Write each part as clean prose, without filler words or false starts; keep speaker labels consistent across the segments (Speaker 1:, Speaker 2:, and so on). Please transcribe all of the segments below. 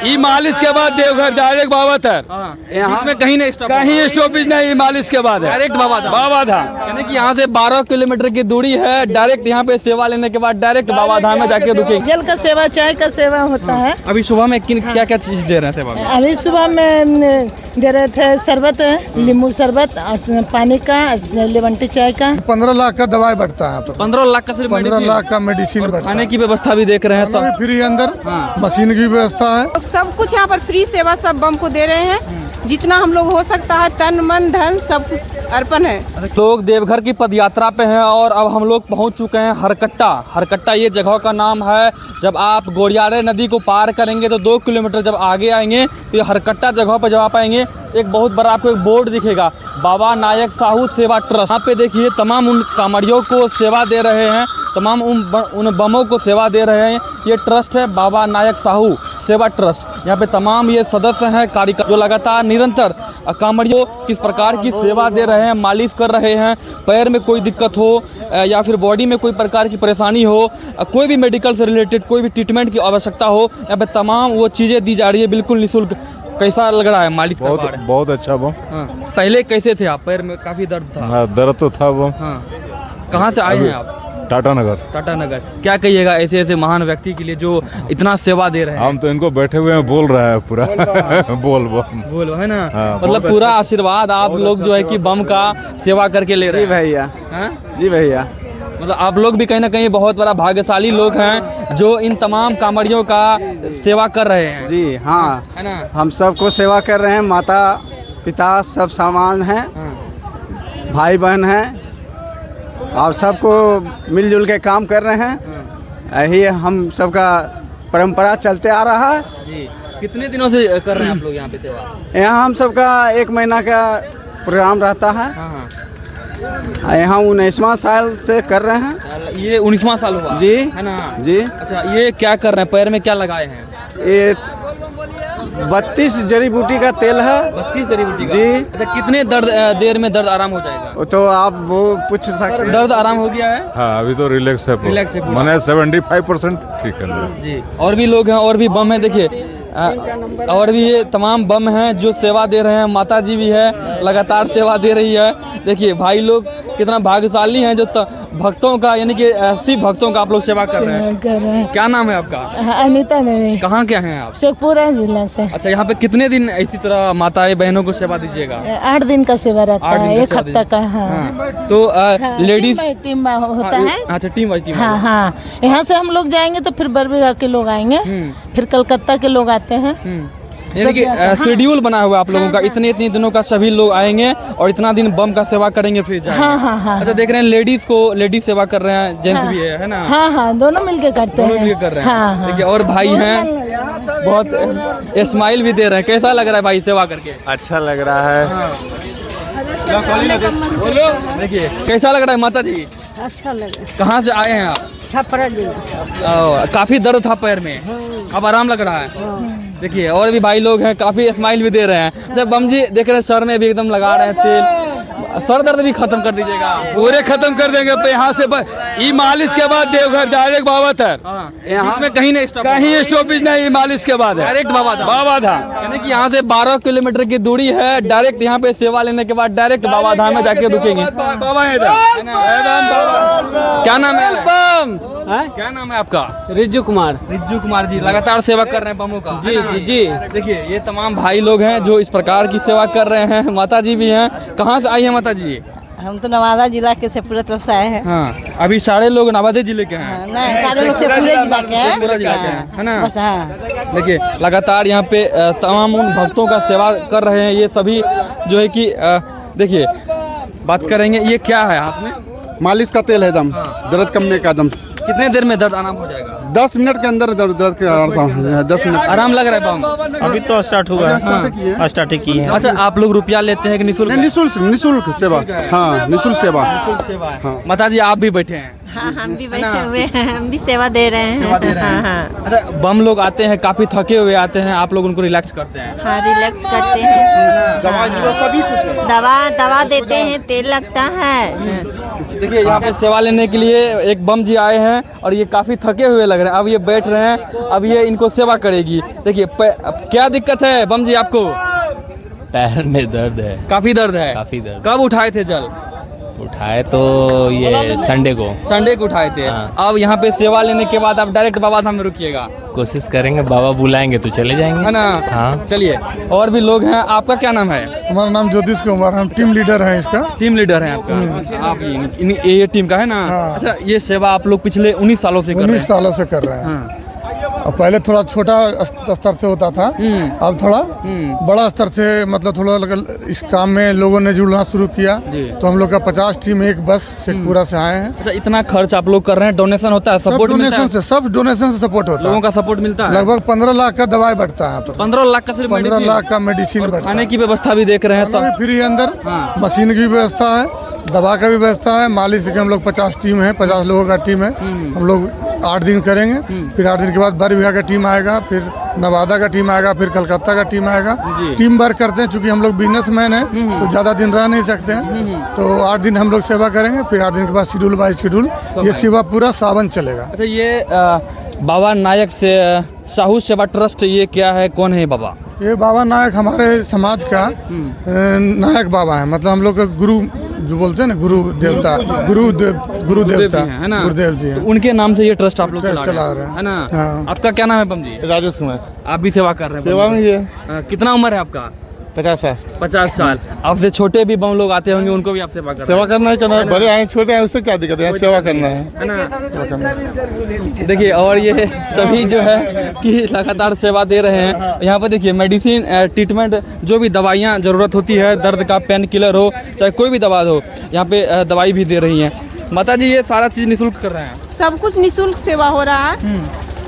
Speaker 1: ई मालिश के बाद देवघर डायरेक्ट बाबा तर।
Speaker 2: यहाँ में कहीं नहीं
Speaker 1: कहीं स्टॉपेज नहीं, मालिश के बाद है
Speaker 2: डायरेक्ट बाबा धाम।
Speaker 1: बाबा धाम।
Speaker 2: यानी कि यहाँ से 12 किलोमीटर की दूरी है। डायरेक्ट यहाँ पे सेवा लेने के बाद डायरेक्ट बाबा धाम में जाके रुकेंगे।
Speaker 3: जल का सेवा, चाय का सेवा होता है।
Speaker 2: अभी सुबह में क्या क्या चीज दे रहे हैं सेवा में?
Speaker 3: अभी सुबह में दे रहे थे शरबत, नींबू शरबत, और पानी का, लेमन टी चाय का।
Speaker 4: 15 लाख का दवाई बढ़ता है यहाँ पर।
Speaker 2: 15 लाख का सिर्फ
Speaker 4: 15 लाख का मेडिसिन बढ़ता
Speaker 2: खाने की व्यवस्था भी देख रहे हैं सब।
Speaker 4: फ्री अंदर मशीन की व्यवस्था है।
Speaker 5: सब कुछ यहाँ पर फ्री सेवा सब बम को दे रहे हैं। जितना हम लोग हो सकता है तन मन धन सब कुछ अर्पण है।
Speaker 2: लोग देवघर की पदयात्रा पे हैं और अब हम लोग पहुंच चुके हैं हरकट्टा। हरकट्टा ये जगह का नाम है। जब आप गोड़ियारे नदी को पार करेंगे तो 2 किलोमीटर जब आगे आएंगे तो ये हरकट्टा जगह पर जब आप आएंगे एक बहुत बड़ा आपको एक बोर्ड दिखेगा, बाबा नायक साहू सेवा ट्रस्ट। यहाँ पे देखिए तमाम उन कांवड़ियों को सेवा दे रहे हैं, तमाम उन बमों को सेवा दे रहे हैं। ये ट्रस्ट है बाबा नायक साहू सेवा ट्रस्ट। यहाँ पे तमाम ये सदस्य हैं कार्यकर्ता जो लगातार निरंतर कांवड़ियों किस प्रकार की सेवा दे रहे हैं, मालिश कर रहे हैं। पैर में कोई दिक्कत हो या फिर बॉडी में कोई प्रकार की परेशानी हो, कोई भी मेडिकल से रिलेटेड कोई भी ट्रीटमेंट की आवश्यकता हो, यहाँ पे तमाम वो चीज़ें दी जा रही है बिल्कुल निःशुल्क। कैसा लग रहा है मालिश?
Speaker 6: बहुत अच्छा वो।
Speaker 2: पहले कैसे थे आप? पैर में काफी दर्द था?
Speaker 6: दर्द तो था वो।
Speaker 2: कहाँ से आए हैं आप?
Speaker 6: टाटा नगर।
Speaker 2: टाटा नगर। क्या कहिएगा ऐसे ऐसे महान व्यक्ति के लिए जो इतना सेवा दे रहे हैं?
Speaker 6: हम तो इनको बैठे हुए हैं, बोल रहा है पूरा
Speaker 2: बोलो है ना। मतलब पूरा आशीर्वाद आप लोग जो है कि बम का सेवा करके ले रहे हैं।
Speaker 7: भैया जी भैया,
Speaker 2: मतलब आप लोग भी कहीं ना कहीं बहुत बड़ा भाग्यशाली लोग हैं जो इन तमाम कांवड़ियों का सेवा कर रहे हैं।
Speaker 7: जी हाँ,
Speaker 2: है ना।
Speaker 7: हम सबको सेवा कर रहे हैं। माता पिता सब सामान हैं, भाई बहन हैं, और सबको मिलजुल के काम कर रहे हैं। यही हम सबका परंपरा चलते आ रहा है।
Speaker 2: जी कितने दिनों से कर रहे हैं आप लोग यहाँ पे सेवा?
Speaker 7: यहाँ हम सबका 1 महीना का प्रोग्राम रहता है। यहाँ 19वां साल से कर रहे हैं।
Speaker 2: ये 19वां साल हुआ
Speaker 7: जी,
Speaker 2: है ना
Speaker 7: जी।
Speaker 2: अच्छा ये क्या कर रहे हैं? पैर में क्या लगाए हैं?
Speaker 7: ये 32 जड़ी बूटी का तेल है।
Speaker 2: 32 जड़ी बूटी का?
Speaker 7: जी।
Speaker 2: अच्छा कितने देर में दर्द आराम हो जाएगा?
Speaker 7: तो आप वो पूछ सकते हैं।
Speaker 2: दर्द आराम हो गया है?
Speaker 6: हाँ अभी तो रिलैक्स है।
Speaker 2: रिलैक्स है पूरा।
Speaker 6: मैंने 75% ठीक है
Speaker 2: जी। और भी लोग हैं और भी बम हैं। देखिए और भी ये तमाम बम हैं जो सेवा दे रहे हैं। माता जी भी है लगातार सेवा दे रही है। देखिए भाई लोग कितना भाग्यशाली हैं जो भक्तों का यानी कि सिर्फ भक्तों का आप लोग सेवा कर रहे हैं। क्या नाम है आपका?
Speaker 3: अनीता देवी।
Speaker 2: कहाँ क्या हैं आप?
Speaker 3: शेखपुरा जिला से।
Speaker 2: अच्छा यहाँ पे कितने दिन इसी तरह माताएं बहनों को सेवा दीजिएगा?
Speaker 3: 8 दिन का सेवा रहता
Speaker 2: 8 दिन
Speaker 3: है,
Speaker 2: का
Speaker 3: 1
Speaker 2: सेवा
Speaker 3: हफ्ता का।
Speaker 2: हाँ। तो लेडीज
Speaker 3: टीम होता है।
Speaker 2: अच्छा टीम वाइज टीम।
Speaker 3: हाँ हाँ, यहाँ से हम लोग जाएंगे तो फिर बरबीघा के लोग आएंगे, फिर कलकत्ता के लोग आते हैं।
Speaker 2: यानी कि शेड्यूल बना हुआ है आप लोगों का। इतने दिनों का सभी लोग आएंगे और इतना दिन बम का सेवा करेंगे फिर जाएंगे।
Speaker 3: हाँ।
Speaker 2: अच्छा देख रहे हैं लेडीज सेवा कर रहे हैं, जेंट्स भी है ना?
Speaker 3: हाँ, दोनों मिलके करते हैं।
Speaker 2: दोनों कर रहे हैं।
Speaker 3: हाँ।
Speaker 2: देखिए और भाई हैं बहुत स्माइल भी दे रहे हैं। कैसा लग रहा है भाई सेवा करके?
Speaker 7: अच्छा लग रहा है।
Speaker 2: बोलो। देखिए कैसा लग रहा है माता जी?
Speaker 8: अच्छा लगा।
Speaker 2: कहाँ से आए हैं आप?
Speaker 8: छपरा जिला।
Speaker 2: काफी दर्द था पैर में, अब आराम लग रहा है। देखिए और भी भाई लोग हैं काफी स्माइल भी दे रहे हैं। अच्छा बम जी देख रहे हैं सर में भी एकदम लगा रहे हैं तेल। सर दर्द भी खत्म कर दीजिएगा?
Speaker 1: पूरे खत्म कर देंगे। यहाँ से ई मालिश के बाद देवघर डायरेक्ट बाबा तर।
Speaker 2: यहाँ में कहीं नहीं
Speaker 1: कहीं स्टॉपेज नहीं, मालिश के बाद है
Speaker 2: डायरेक्ट बाबा धाम।
Speaker 1: बाबा धाम।
Speaker 2: यानी कि यहाँ से 12 किलोमीटर की दूरी है। डायरेक्ट यहाँ पे सेवा लेने के बाद डायरेक्ट बाबा धाम में जाके रुकेंगे।
Speaker 1: बाबा
Speaker 2: क्या नाम है? क्या नाम है आपका?
Speaker 9: रिज्जू कुमार।
Speaker 2: रिज्जू कुमार जी लगातार सेवा कर रहे हैं बमों का।
Speaker 9: जी।
Speaker 2: देखिए ये तमाम भाई लोग हैं जो इस प्रकार की सेवा कर रहे हैं। माता जी भी हैं। कहाँ से आई है माता जी?
Speaker 8: हम तो नवादा जिला के से पूरे तरफ से आए हैं।
Speaker 2: हाँ अभी सारे लोग नवादा जिले के हैं।
Speaker 8: नहीं, सारे लोग से पूरे जिला के हैं।
Speaker 2: पूरा जिला के हैं है ना?
Speaker 8: बस हाँ।
Speaker 2: देखिए लगातार यहाँ पे तमाम उन भक्तों का सेवा कर रहे हैं। ये सभी जो है कि देखिए बात करेंगे। ये क्या है हाथ में?
Speaker 4: मालिश का तेल है दम, दर्द कमने का दम।
Speaker 2: कितने देर में दर्द आराम हो जाएगा?
Speaker 4: 10 मिनट के अंदर दर्द के 10 मिनट
Speaker 2: आराम लग रहा है बम?
Speaker 9: अभी तो स्टार्ट हुआ है। स्टार्ट की है।
Speaker 2: अच्छा आप लोग रुपया लेते हैं कि निःशुल्क?
Speaker 4: निःशुल्क सेवा। हाँ निःशुल्क सेवा।
Speaker 2: निःशुल्क सेवा है। माता जी आप भी बैठे हैं?
Speaker 3: हाँ, हम भी बैठे हुए हैं, हम भी सेवा दे रहे हैं।
Speaker 2: सेवा दे रहे हैं।
Speaker 3: हाँ।
Speaker 2: अच्छा बम लोग आते हैं काफी थके हुए आते हैं, आप लोग उनको रिलैक्स करते हैं?
Speaker 3: हाँ, रिलैक्स करते हैं।
Speaker 4: दवा सभी कुछ है।
Speaker 3: दवा देते हैं, तेल लगता है,
Speaker 2: देखिए यहाँ पे सेवा लेने के लिए एक बम जी आए हैं और ये काफ़ी थके हुए लग रहे हैं। अब ये बैठ रहे हैं, अब ये इनको सेवा करेगी। देखिए क्या दिक्कत है बम जी आपको?
Speaker 9: पैर में दर्द है,
Speaker 2: काफ़ी दर्द है।
Speaker 9: काफी दर्द।
Speaker 2: कब उठाए थे जल?
Speaker 9: उठाए तो ये संडे को
Speaker 2: उठाए थे।
Speaker 9: हाँ।
Speaker 2: अब यहाँ पे सेवा लेने के बाद आप डायरेक्ट बाबा धाम में रुकिएगा?
Speaker 9: कोशिश करेंगे, बाबा बुलाएंगे तो चले जाएंगे,
Speaker 2: है ना?
Speaker 9: हाँ।
Speaker 2: चलिए, और भी लोग हैं। आपका क्या नाम है?
Speaker 4: हमारा नाम ज्योतिष कुमार, हम टीम लीडर हैं इसका।
Speaker 2: टीम लीडर हैं आपका? आप ये टीम का है ना? अच्छा, ये सेवा आप लोग पिछले 19 सालों से कर रहे हैं?
Speaker 4: 19 सालों से कर रहे हैं।
Speaker 2: हाँ।
Speaker 4: अब पहले थोड़ा छोटा स्तर से होता था, अब थोड़ा बड़ा स्तर से, मतलब थोड़ा इस काम में लोगों ने जुड़ना शुरू किया। तो हम लोग का 50 टीम एक बस शेखपुरा से आए हैं।
Speaker 2: अच्छा, इतना खर्च आप लोग कर रहे हैं, डोनेशन होता है? सपोर्ट
Speaker 4: डोनेशन से, सब डोनेशन से सपोर्ट होता है।
Speaker 2: लोगों का सपोर्ट मिलता है?
Speaker 4: लगभग 15 लाख का दवाई बढ़ता है यहाँ पर।
Speaker 2: 15 लाख का सिर्फ
Speaker 4: 15 लाख का मेडिसिन बढ़ता है।
Speaker 2: खाने की व्यवस्था भी देख रहे हैं सब?
Speaker 4: फ्री है अंदर।
Speaker 2: हाँ।
Speaker 4: मशीन की व्यवस्था है, दवा का भी व्यवस्था है। मालिश के हम लोग 50 टीम है, 50 लोगों का टीम है। हम लोग 8 दिन करेंगे, फिर 8 दिन के बाद बरबीघा का टीम आएगा, फिर नवादा का टीम आएगा, फिर कलकत्ता का टीम आएगा। टीम वर्क करते हैं, चूंकि हम लोग बिजनेसमैन हैं तो ज़्यादा दिन रह नहीं सकते हैं। तो 8 दिन हम लोग सेवा करेंगे, फिर 8 दिन के बाद शेड्यूल बाय शेड्यूल ये सेवा पूरा सावन चलेगा।
Speaker 2: अच्छा, ये बाबा नायक से साहू सेवा ट्रस्ट, ये क्या है, कौन है बाबा?
Speaker 4: ये बाबा नायक हमारे समाज का नायक बाबा है, मतलब हम लोग का गुरु जो बोलते हैं ना, गुरुदेव
Speaker 2: है ना?
Speaker 4: गुरुदेव जी हैं।
Speaker 2: तो उनके नाम से ये ट्रस्ट आप लोग
Speaker 4: चला रहे हैं,
Speaker 2: है ना?
Speaker 4: हाँ।
Speaker 2: आपका क्या नाम है बम जी?
Speaker 4: राजेश कुमार।
Speaker 2: आप भी सेवा कर रहे हैं?
Speaker 4: सेवा में ये
Speaker 2: कितना उम्र है आपका?
Speaker 4: 50 साल।
Speaker 2: 50 साल। आपसे छोटे भी बम लोग आते होंगे, उनको भी आप सेवा कर रहे
Speaker 4: सेवा करना है, बड़े आए छोटे आए उससे क्या दिक्कत है, सेवा करना
Speaker 2: है ना? देखिए, और ये सभी जो है कि लगातार सेवा दे रहे हैं। यहाँ पर देखिए मेडिसिन, ट्रीटमेंट, जो भी दवाइयाँ ज़रूरत होती है, दर्द का पेन किलर हो, चाहे कोई भी दवा हो, यहाँ पे दवाई भी दे रही हैं। माता जी, ये सारा चीज़ निःशुल्क कर रहे हैं?
Speaker 5: सब कुछ निःशुल्क सेवा हो रहा है।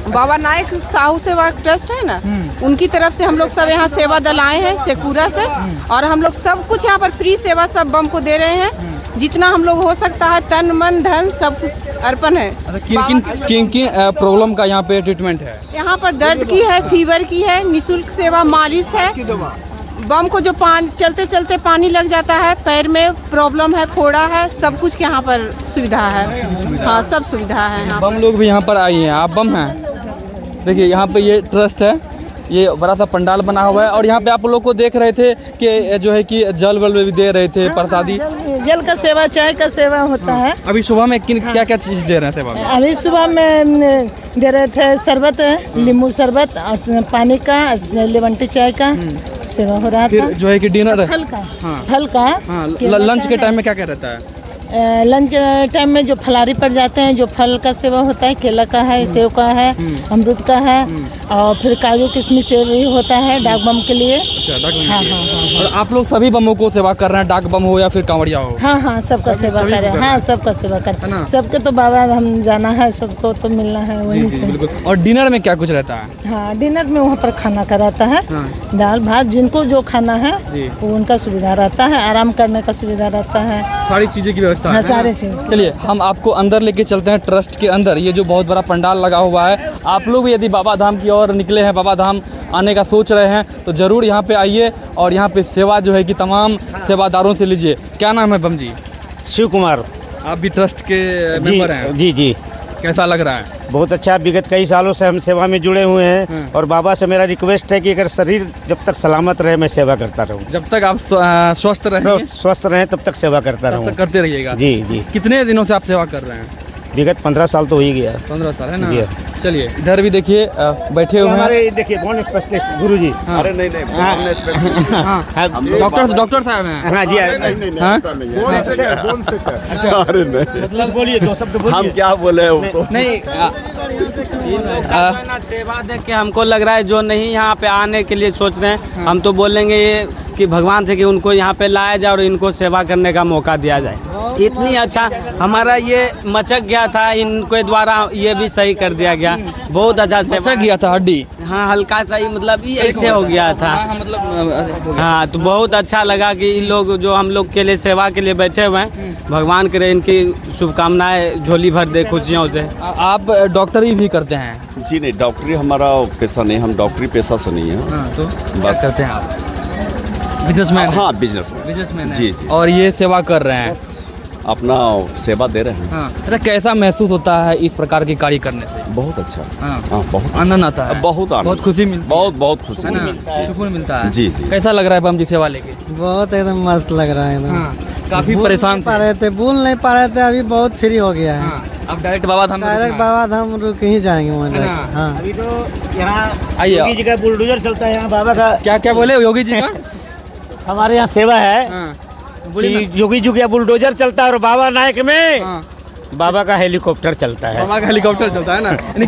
Speaker 5: बाबा नायक साहू सेवा ट्रस्ट है ना, उनकी तरफ से हम लोग सब यहाँ सेवा दल आए हैं शेखपुरा से, और हम लोग सब कुछ यहाँ पर फ्री सेवा सब बम को दे रहे हैं। जितना हम लोग हो सकता है, तन मन धन सब कुछ अर्पण है।
Speaker 2: किन प्रॉब्लम का यहाँ पे ट्रीटमेंट है?
Speaker 5: यहाँ पर दर्द की है, फीवर की है, निःशुल्क सेवा, मालिश है। बम को जो पानी चलते चलते पानी लग जाता है, पैर में प्रॉब्लम है, फोड़ा है, सब कुछ के यहाँ पर सुविधा है। हाँ, सब सुविधा है यहाँ।
Speaker 2: बम लोग भी यहाँ पर आई हैं। आप बम हैं? देखिए, यहाँ पे ये ट्रस्ट है, ये बड़ा सा पंडाल बना हुआ है, और यहाँ पे आप लोग को देख रहे थे कि जो है कि जल वल भी दे रहे थे, प्रसादी।
Speaker 3: जल का सेवा, चाय का सेवा होता है।
Speaker 2: अभी सुबह में क्या क्या चीज़ दे रहे थे सेवा में?
Speaker 3: अभी सुबह में दे रहे थे शरबत, नींबू शरबत, और पानी का, लेमन टी चाय का सेवा हो रहा था।
Speaker 2: जो है कि डिनर,
Speaker 3: फल का।
Speaker 2: लंच के टाइम में क्या क्या रहता है?
Speaker 3: लंच के टाइम में जो फलारी पर जाते हैं, जो फल का सेवा होता है, केला का है, सेव का है, अमरूद का है, और फिर काजू किशमिश सेव भी होता है डाक बम के लिए।
Speaker 2: अच्छा, डाक बम
Speaker 3: हाँ,
Speaker 2: के लिए।
Speaker 3: हाँ।
Speaker 2: और आप लोग सभी बमों को सेवा कर रहे हैं, डाक बम हो या फिर कांवड़िया हो?
Speaker 3: हाँ, सबका सेवा कर रहे हैं। हाँ, सबका सेवा कर रहे हैं। सबके तो बाबा हम जाना है, सबको तो मिलना है वहीं से।
Speaker 2: बिल्कुल। और डिनर में क्या कुछ रहता है?
Speaker 3: हाँ, डिनर में वहाँ पर खाना का रहता है, दाल भात, जिनको जो खाना है वो उनका सुविधा रहता है, आराम करने का सुविधा रहता है,
Speaker 2: सारी चीज़ें की व्यवस्था है।
Speaker 3: सारे चीज़।
Speaker 2: चलिए, हम आपको अंदर लेके चलते हैं ट्रस्ट के अंदर। ये जो बहुत बड़ा पंडाल लगा हुआ है, आप लोग भी यदि बाबा धाम की ओर निकले हैं, बाबा धाम आने का सोच रहे हैं, तो ज़रूर यहाँ पे आइए और यहाँ पे सेवा जो है कि तमाम सेवादारों से लीजिए। क्या नाम है बम जी?
Speaker 9: शिव कुमार।
Speaker 2: आप भी ट्रस्ट के मेंबर हैं?
Speaker 9: जी।
Speaker 2: कैसा लग रहा है?
Speaker 9: बहुत अच्छा। विगत कई सालों से हम सेवा में जुड़े हुए हैं, और बाबा से मेरा रिक्वेस्ट है कि अगर शरीर जब तक सलामत रहे, मैं सेवा करता रहूं।
Speaker 2: जब तक आप स्वस्थ रहें
Speaker 9: तब तक सेवा करता रहूं।
Speaker 2: तब तक करते रहिएगा।
Speaker 9: जी।
Speaker 2: कितने दिनों से आप सेवा कर रहे हैं?
Speaker 9: विगत 15 साल तो हो ही गया।
Speaker 2: 15 साल है ना? चलिए, इधर भी देखिए बैठे हुए हैं
Speaker 9: हमारे, देखिए बोन स्पेशलिस्ट गुरु जी।
Speaker 2: अरे नहीं, डॉक्टर साहब हैं।
Speaker 9: हाँ जी। मतलब बोलिए, 2 शब्द बोलिए।
Speaker 7: हम क्या बोले
Speaker 2: नहीं,
Speaker 10: सेवा देख के हमको लग रहा है जो नहीं यहाँ पे आने के लिए सोच रहे हैं, हम तो बोलेंगे ये कि भगवान से कि उनको यहाँ पे लाया जाए और इनको सेवा करने का मौका दिया जाए। इतनी अच्छा हमारा ये मचक गया था, इनके द्वारा ये भी सही कर दिया गया। बहुत अच्छा सेवा
Speaker 2: गया था, हड्डी।
Speaker 10: हाँ, हल्का सा ही, मतलब ये ऐसे हो गया था। हाँ, तो बहुत अच्छा लगा कि इन लोग जो हम लोग के लिए सेवा के लिए बैठे हुए हैं, भगवान करे इनकी शुभकामनाएं झोली भर दे खुशियों से।
Speaker 2: आप डॉक्टरी भी करते हैं?
Speaker 11: जी नहीं, डॉक्टरी हमारा पेशा नहीं, हम डॉक्टरी पेशा से नहीं है।
Speaker 2: तो बस करते हैं आप? बिजनेसमैन?
Speaker 11: हाँ, बिजनेसमैन
Speaker 2: है।
Speaker 11: जी।
Speaker 2: और ये सेवा कर रहे हैं?
Speaker 11: अपना सेवा दे रहे हैं।
Speaker 2: हाँ, अच्छा कैसा महसूस होता है इस प्रकार की कार्य करने से?
Speaker 11: बहुत अच्छा।
Speaker 2: हाँ,
Speaker 11: बहुत
Speaker 2: आनंद आता है,
Speaker 11: बहुत आनंद,
Speaker 2: बहुत खुशी मिलती है,
Speaker 11: बहुत खुशी
Speaker 2: है ना?
Speaker 11: मिलती है।
Speaker 2: सुकून मिलता है।
Speaker 11: जी जी।
Speaker 2: कैसा लग रहा है बम जी सेवा लेके?
Speaker 3: बहुत एकदम मस्त लग रहा है एकदम।
Speaker 2: हाँ, काफी परेशान थे।
Speaker 3: बोल नहीं पा रहे थे, अभी बहुत फ्री हो गया है।
Speaker 2: हाँ, अब डायरेक्ट बाबा धाम में रुकना है।
Speaker 3: बाबा धाम रुक ही जाएंगे वहाँ
Speaker 2: है ना?
Speaker 3: जाके। हाँ।
Speaker 9: अभी तो यहाँ
Speaker 2: आइए।
Speaker 9: योगी जी का बुलडोजर चलता है, यहाँ बाबा का
Speaker 2: क्या क्या बोले योगी जी का?
Speaker 9: हमारे यहाँ सेवा है
Speaker 2: हाँ,
Speaker 9: कि योगी जी का बुलडोजर चलता है और बाबा नायक में
Speaker 2: हाँ।
Speaker 9: बाबा का हेलीकॉप्टर चलता है।
Speaker 2: बाबा का हेलीकॉप्टर चलता है ना, यानी